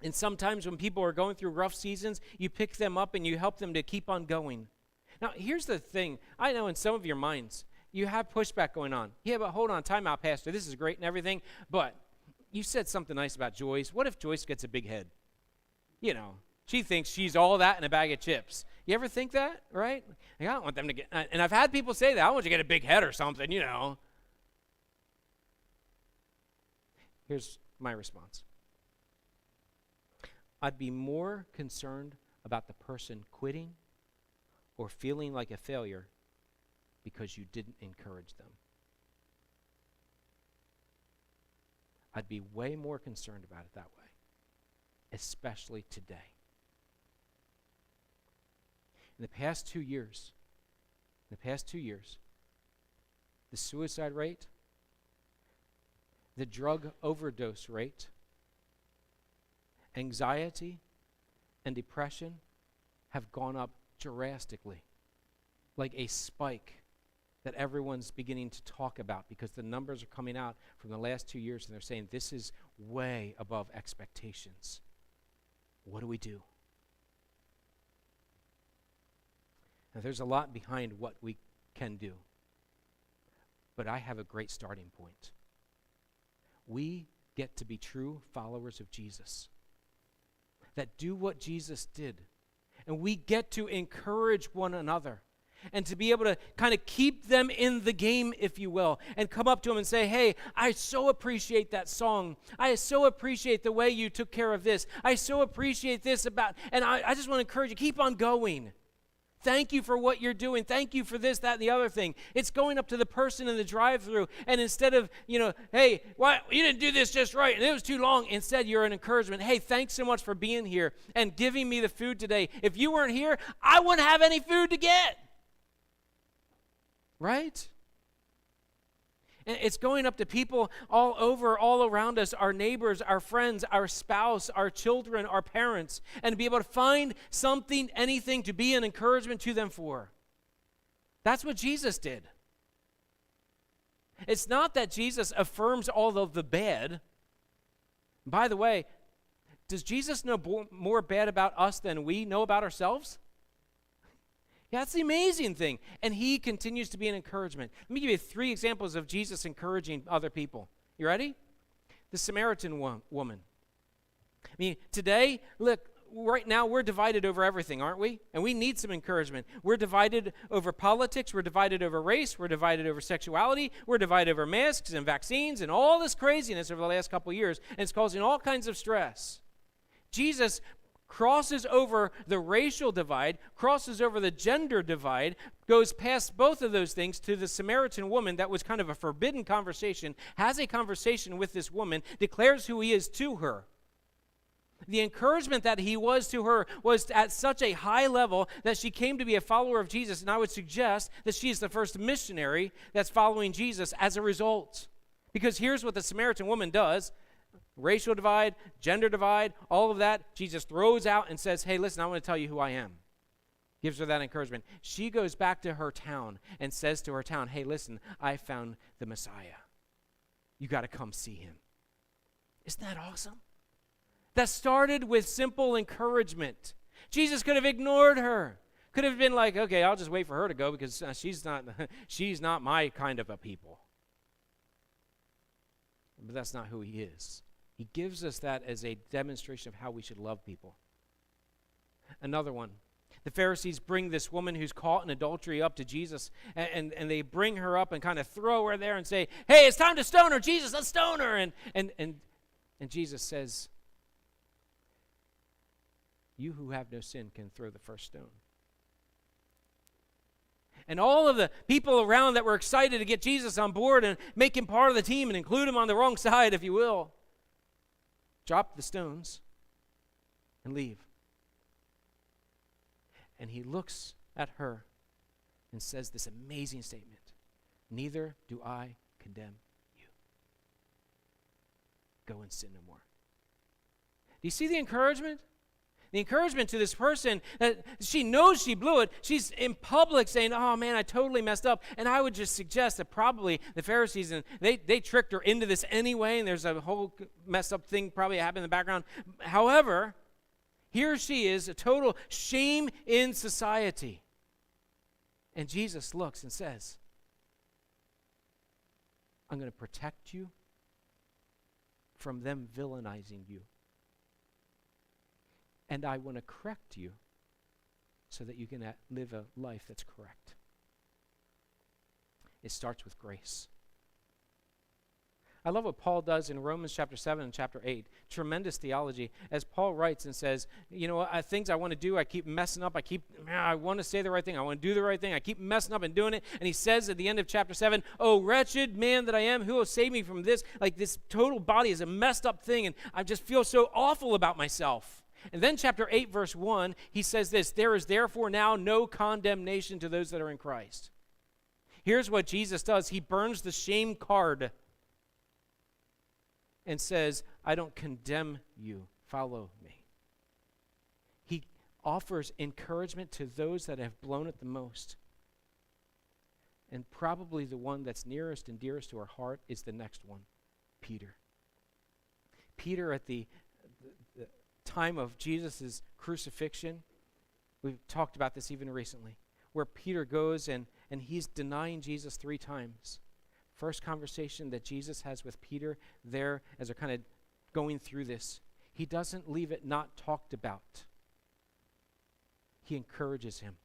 Speaker 1: And sometimes when people are going through rough seasons, you pick them up and you help them to keep on going. Now, here's the thing. I know in some of your minds, you have pushback going on. Yeah, but hold on, time out, Pastor. This is great and everything, but you said something nice about Joyce. What if Joyce gets a big head? You know, she thinks she's all that in a bag of chips. You ever think that, right? Like, I don't want them to get, and I've had people say that. I want you to get a big head or something, you know. Here's my response. I'd be more concerned about the person quitting or feeling like a failure because you didn't encourage them. I'd be way more concerned about it that way, especially today. In the past 2 years, the suicide rate, the drug overdose rate, anxiety and depression have gone up drastically, like a spike that everyone's beginning to talk about because the numbers are coming out from the last 2 years and they're saying this is way above expectations. What do we do? Now, there's a lot behind what we can do, but I have a great starting point. We get to be true followers of Jesus that do what Jesus did. And we get to encourage one another and to be able to kind of keep them in the game, if you will, and come up to them and say, hey, I so appreciate that song. I so appreciate the way you took care of this. I so appreciate this about, and I just want to encourage you, keep on going. Thank you for what you're doing. Thank you for this, that, and the other thing. It's going up to the person in the drive-thru, and instead of, hey, why you didn't do this just right, and it was too long, instead you're an encouragement. Hey, thanks so much for being here and giving me the food today. If you weren't here, I wouldn't have any food to get. Right? And it's going up to people all over, all around us, our neighbors, our friends, our spouse, our children, our parents, and to be able to find something, anything to be an encouragement to them for. That's what Jesus did. It's not that Jesus affirms all of the bad. By the way, does Jesus know more bad about us than we know about ourselves? Yeah, that's the amazing thing. And he continues to be an encouragement. Let me give you 3 examples of Jesus encouraging other people. You ready? The Samaritan woman. I mean, today, look, right now we're divided over everything, aren't we? And we need some encouragement. We're divided over politics. We're divided over race. We're divided over sexuality. We're divided over masks and vaccines and all this craziness over the last couple of years. And it's causing all kinds of stress. Jesus crosses over the racial divide, crosses over the gender divide, goes past both of those things to the Samaritan woman that was kind of a forbidden conversation, has a conversation with this woman, declares who he is to her. The encouragement that he was to her was at such a high level that she came to be a follower of Jesus, and I would suggest that she is the first missionary that's following Jesus as a result. Because here's what the Samaritan woman does. Racial divide, gender divide, all of that, Jesus throws out and says, hey, listen, I want to tell you who I am. Gives her that encouragement. She goes back to her town and says to her town, hey, listen, I found the Messiah. You got to come see him. Isn't that awesome? That started with simple encouragement. Jesus could have ignored her. Could have been like, okay, I'll just wait for her to go because she's not my kind of a people. But that's not who he is. He gives us that as a demonstration of how we should love people. Another one. The Pharisees bring this woman who's caught in adultery up to Jesus, and they bring her up and kind of throw her there and say, hey, it's time to stone her. Jesus, let's stone her. And Jesus says, you who have no sin can throw the first stone. And all of the people around that were excited to get Jesus on board and make him part of the team and include him on the wrong side, if you will, drop the stones and leave. And he looks at her and says this amazing statement, neither do I condemn you. Go and sin no more. Do you see the encouragement? The encouragement to this person that she knows she blew it. She's in public saying, oh man, I totally messed up. And I would just suggest that probably the Pharisees, and they tricked her into this anyway, and there's a whole messed up thing probably happening in the background. However, here she is, a total shame in society. And Jesus looks and says, I'm going to protect you from them villainizing you. And I want to correct you so that you can live a life that's correct. It starts with grace. I love what Paul does in Romans chapter 7 and chapter 8. Tremendous theology. As Paul writes and says, you know, things I want to do, I keep messing up. I want to say the right thing. I want to do the right thing. I keep messing up and doing it. And he says at the end of chapter 7, oh, wretched man that I am, who will save me from this? Like this total body is a messed up thing, and I just feel so awful about myself. And then chapter 8, verse 1, he says this, there is therefore now no condemnation to those that are in Christ. Here's what Jesus does. He burns the shame card and says, I don't condemn you. Follow me. He offers encouragement to those that have blown it the most. And probably the one that's nearest and dearest to our heart is the next one, Peter. Peter at the time of Jesus' crucifixion, we've talked about this even recently, where Peter goes and he's denying Jesus 3 times. First conversation that Jesus has with Peter there as they're kind of going through this, he doesn't leave it not talked about. He encourages him.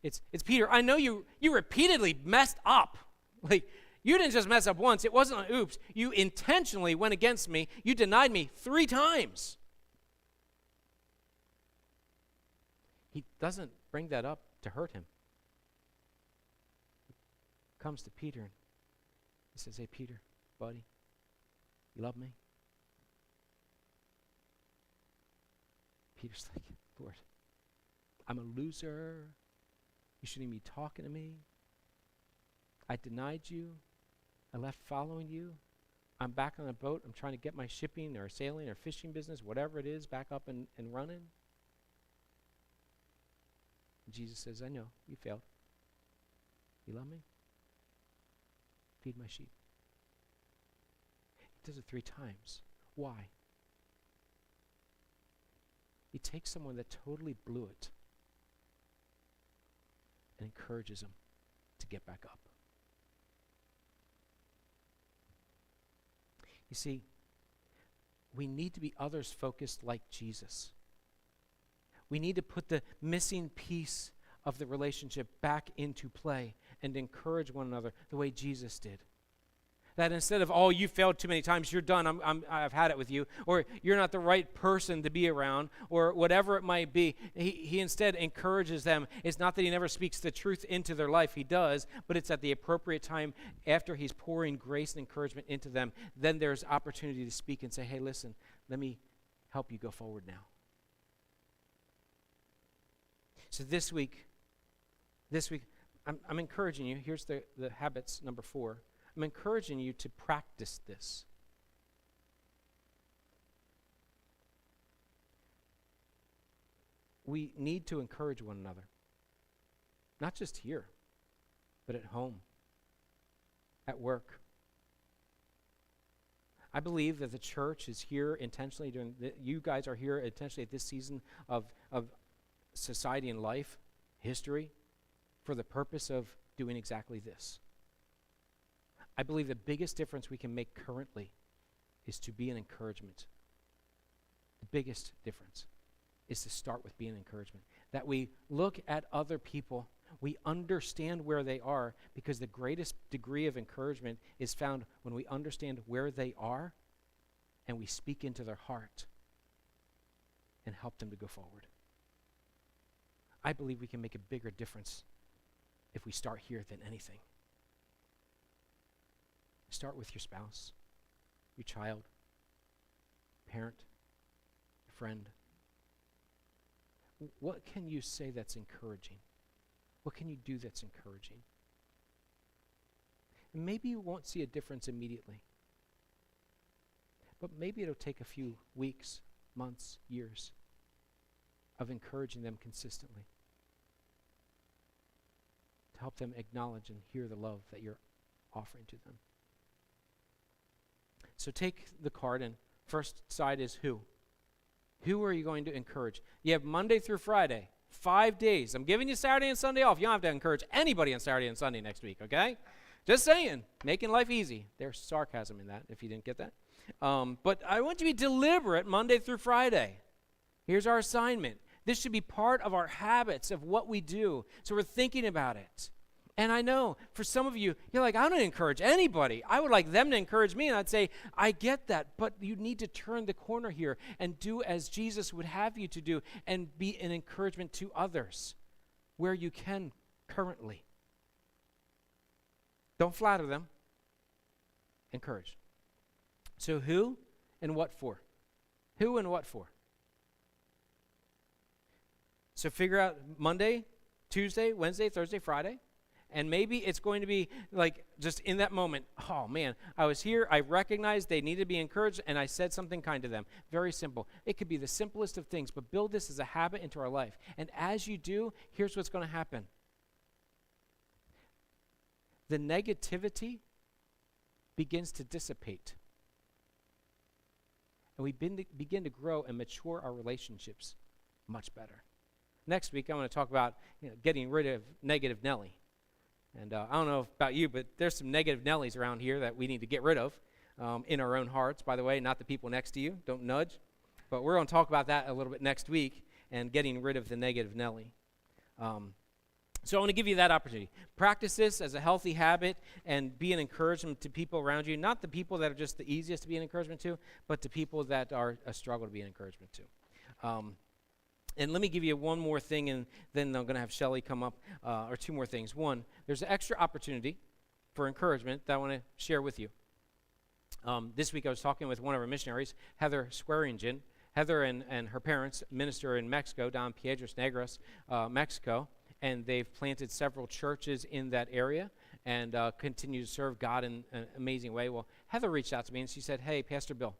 Speaker 1: It's Peter, I know you repeatedly messed up. Like, you didn't just mess up once. It wasn't an oops. You intentionally went against me. You denied me 3 times. He doesn't bring that up to hurt him. He comes to Peter and he says, hey, Peter, buddy, you love me? Peter's like, Lord, I'm a loser. You shouldn't even be talking to me. I denied you. I left following you. I'm back on a boat. I'm trying to get my shipping or sailing or fishing business, whatever it is, back up and running. And Jesus says, I know, you failed. You love me? Feed my sheep. He does it 3 times. Why? He takes someone that totally blew it and encourages them to get back up. You see, we need to be others focused like Jesus. We need to put the missing piece of the relationship back into play and encourage one another the way Jesus did. That instead of, oh, you failed too many times, you're done, I've had it with you, or you're not the right person to be around, or whatever it might be, he instead encourages them. It's not that he never speaks the truth into their life, he does, but it's at the appropriate time after he's pouring grace and encouragement into them, then there's opportunity to speak and say, hey, listen, let me help you go forward now. So this week, I'm encouraging you. Here's the habits, number 4. I'm encouraging you to practice this. We need to encourage one another. Not just here, but at home, at work. I believe that the church is here intentionally you guys are here intentionally at this season of society and life, history, for the purpose of doing exactly this. I believe the biggest difference we can make currently is to be an encouragement. The biggest difference is to start with being an encouragement. That we look at other people, we understand where they are, because the greatest degree of encouragement is found when we understand where they are and we speak into their heart and help them to go forward. I believe we can make a bigger difference if we start here than anything. Start with your spouse, your child, parent, friend. What can you say that's encouraging? What can you do that's encouraging? And maybe you won't see a difference immediately, but maybe it'll take a few weeks, months, years of encouraging them consistently to help them acknowledge and hear the love that you're offering to them. So take the card, and first side is who. Who are you going to encourage? You have Monday through Friday, 5 days. I'm giving you Saturday and Sunday off. You don't have to encourage anybody on Saturday and Sunday next week, okay? Just saying, making life easy. There's sarcasm in that, if you didn't get that. But I want you to be deliberate Monday through Friday. Here's our assignment. This should be part of our habits of what we do, so we're thinking about it. And I know for some of you, you're like, I don't encourage anybody. I would like them to encourage me. And I'd say, I get that, but you need to turn the corner here and do as Jesus would have you to do and be an encouragement to others where you can currently. Don't flatter them. Encourage. So who and what for? Who and what for? So figure out Monday, Tuesday, Wednesday, Thursday, Friday. And maybe it's going to be like just in that moment, oh man, I was here, I recognized they needed to be encouraged, and I said something kind to them. Very simple. It could be the simplest of things, but build this as a habit into our life. And as you do, here's what's going to happen. The negativity begins to dissipate. And we begin to grow and mature our relationships much better. Next week, I want to talk about getting rid of negative Nelly. And I don't know about you, but there's some negative Nellies around here that we need to get rid of in our own hearts, by the way, not the people next to you. Don't nudge. But we're going to talk about that a little bit next week and getting rid of the negative Nelly. So I want to give you that opportunity. Practice this as a healthy habit and be an encouragement to people around you, not the people that are just the easiest to be an encouragement to, but to people that are a struggle to be an encouragement to. And let me give you one more thing, and then I'm going to have Shelly come up, or two more things. One, there's an extra opportunity for encouragement that I want to share with you. This week I was talking with one of our missionaries, Heather Swearingen. Heather and her parents minister in Mexico, down Piedras Negras, Mexico, and they've planted several churches in that area and continue to serve God in an amazing way. Well, Heather reached out to me, and she said, hey, Pastor Bill,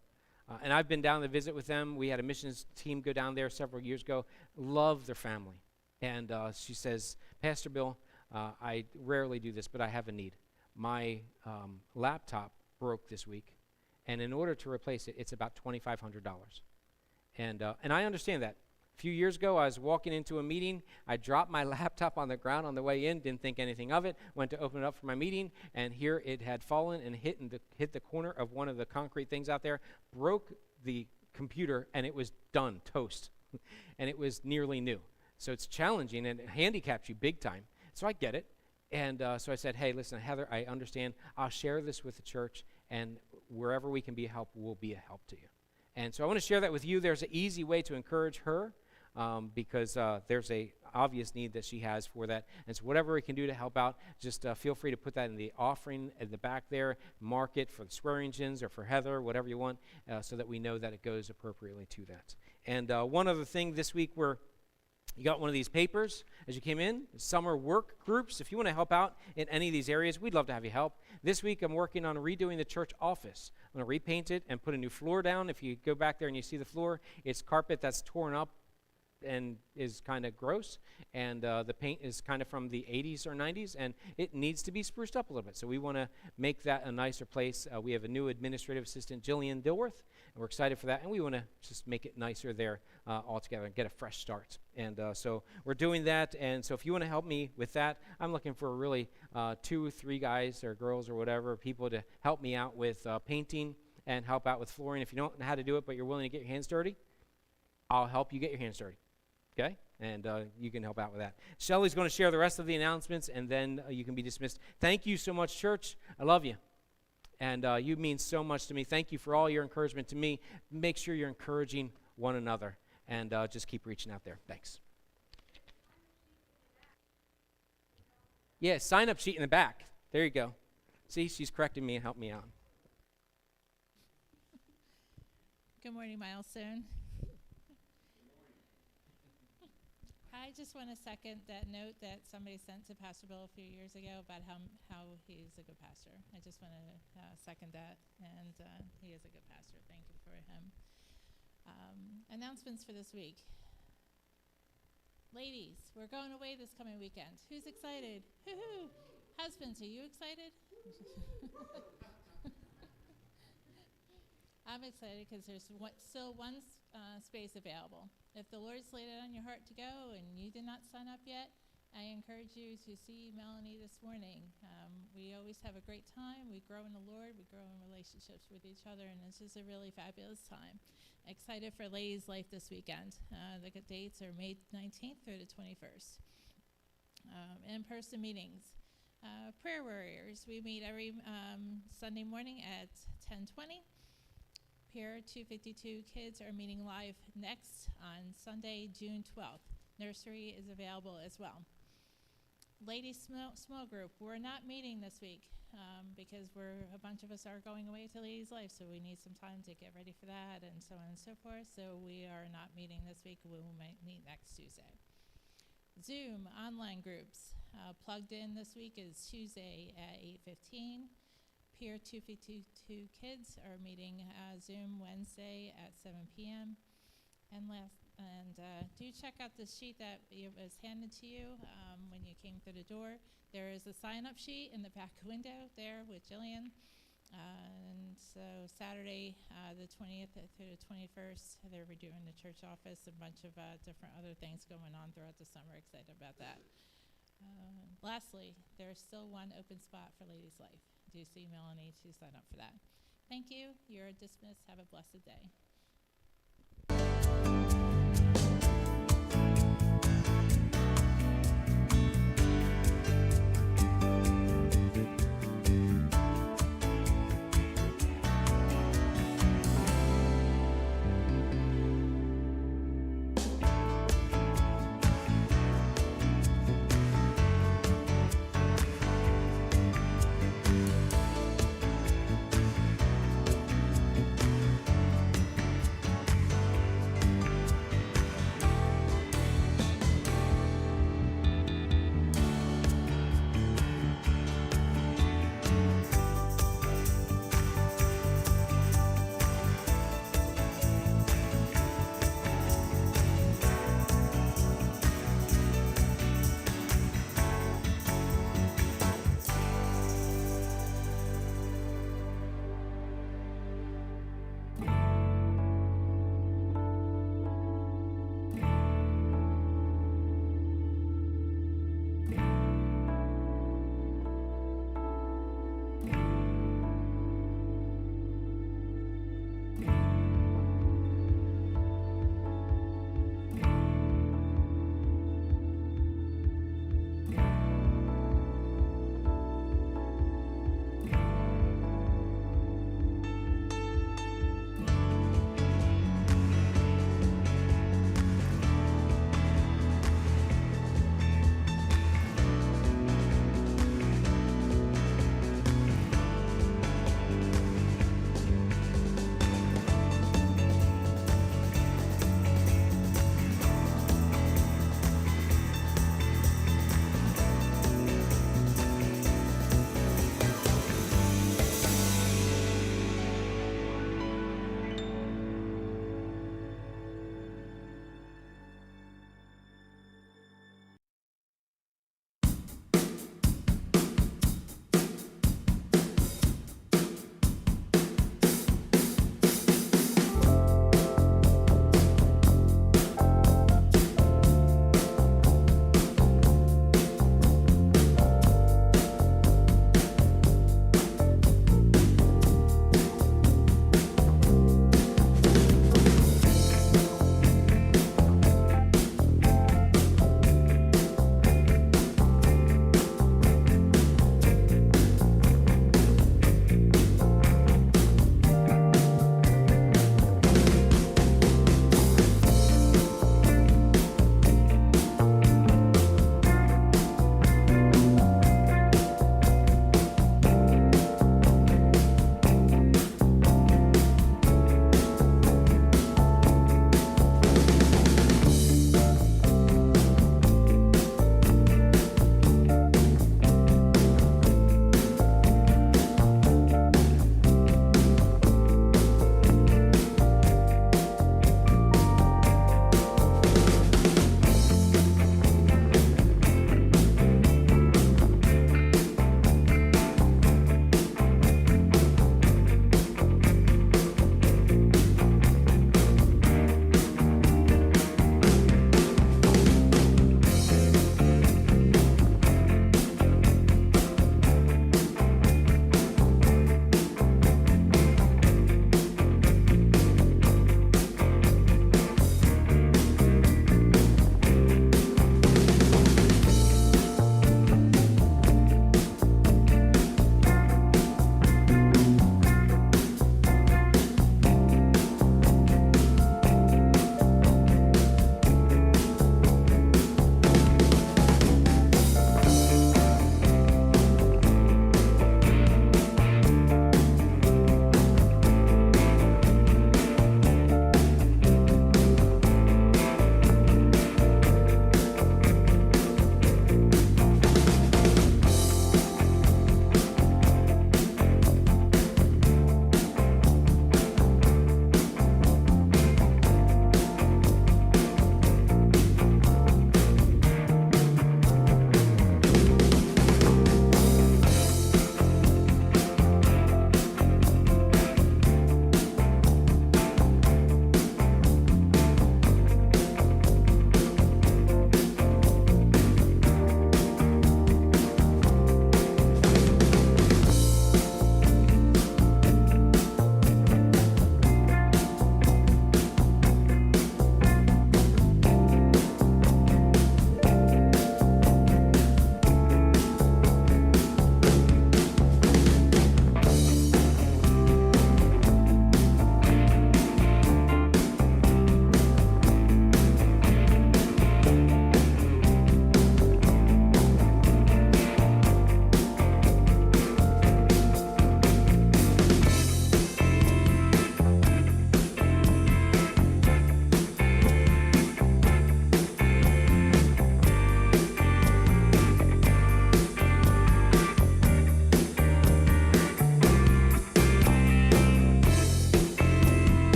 Speaker 1: and I've been down to visit with them. We had a missions team go down there several years ago. Love their family. And she says, Pastor Bill, I rarely do this, but I have a need. My laptop broke this week, and in order to replace it, it's about $2,500. And I understand that. A few years ago, I was walking into a meeting. I dropped my laptop on the ground on the way in, didn't think anything of it, went to open it up for my meeting, and here it had fallen and hit the corner of one of the concrete things out there, broke the computer, and it was done, toast. And it was nearly new. So it's challenging, and it handicaps you big time. So I get it. And so I said, hey, listen, Heather, I understand. I'll share this with the church, and wherever we can be a help, we'll be a help to you. And so I want to share that with you. There's an easy way to encourage her. Because there's a obvious need that she has for that. And so whatever we can do to help out, just feel free to put that in the offering at the back there, mark it for the Swearingens or for Heather, whatever you want, so that we know that it goes appropriately to that. And one other thing this week, you got one of these papers as you came in, summer work groups. If you want to help out in any of these areas, we'd love to have you help. This week I'm working on redoing the church office. I'm going to repaint it and put a new floor down. If you go back there and you see the floor, it's carpet that's torn up and is kind of gross, and the paint is kind of from the 80s or 90s, and it needs to be spruced up a little bit. So we want to make that a nicer place. We have a new administrative assistant, Jillian Dilworth, and we're excited for that, and we want to just make it nicer there altogether and get a fresh start. And so we're doing that, and so if you want to help me with that, I'm looking for really 2 or 3 guys or girls or whatever, people to help me out with painting and help out with flooring. If you don't know how to do it, but you're willing to get your hands dirty, I'll help you get your hands dirty. Okay? And you can help out with that. Shelly's going to share the rest of the announcements, and then you can be dismissed. Thank you so much, church. I love you. And you mean so much to me. Thank you for all your encouragement to me. Make sure you're encouraging one another, and just keep reaching out there. Thanks. Yeah, sign-up sheet in the back. There you go. See, she's correcting me and helping me out.
Speaker 3: Good morning, Milestone. I just want to second that note that somebody sent to Pastor Bill a few years ago about how he's a good pastor. I just want to second that, and he is a good pastor. Thank you for him. Announcements for this week. Ladies, we're going away this coming weekend. Who's excited? Hoo-hoo! Husbands, are you excited? I'm excited because there's still one space available. If the Lord's laid it on your heart to go and you did not sign up yet, I encourage you to see Melanie this morning. We always have a great time. We grow in the Lord. We grow in relationships with each other, and it's just a really fabulous time. Excited for Ladies' Life this weekend. The dates are May 19th through the 21st. In-person meetings. Prayer Warriors. We meet every Sunday morning at 10:20. Pier 252 kids are meeting live next on Sunday, June 12th. Nursery is available as well. Ladies small group, we're not meeting this week because a bunch of us are going away to Ladies' Life, so we need some time to get ready for that and so on and so forth. So we are not meeting this week. We will meet next Tuesday. Zoom online groups. Plugged in this week is Tuesday at 8:15. Pier 252 kids are meeting Zoom Wednesday at 7 p.m. And do check out the sheet that was handed to you when you came through the door. There is a sign-up sheet in the back window there with Jillian. And so Saturday, the 20th through the 21st, they're redoing the church office, a bunch of different other things going on throughout the summer. Excited about that. Lastly, there's still one open spot for Ladies' Life. Do see Melanie to sign up for that. Thank you. You're dismissed. Have a blessed day.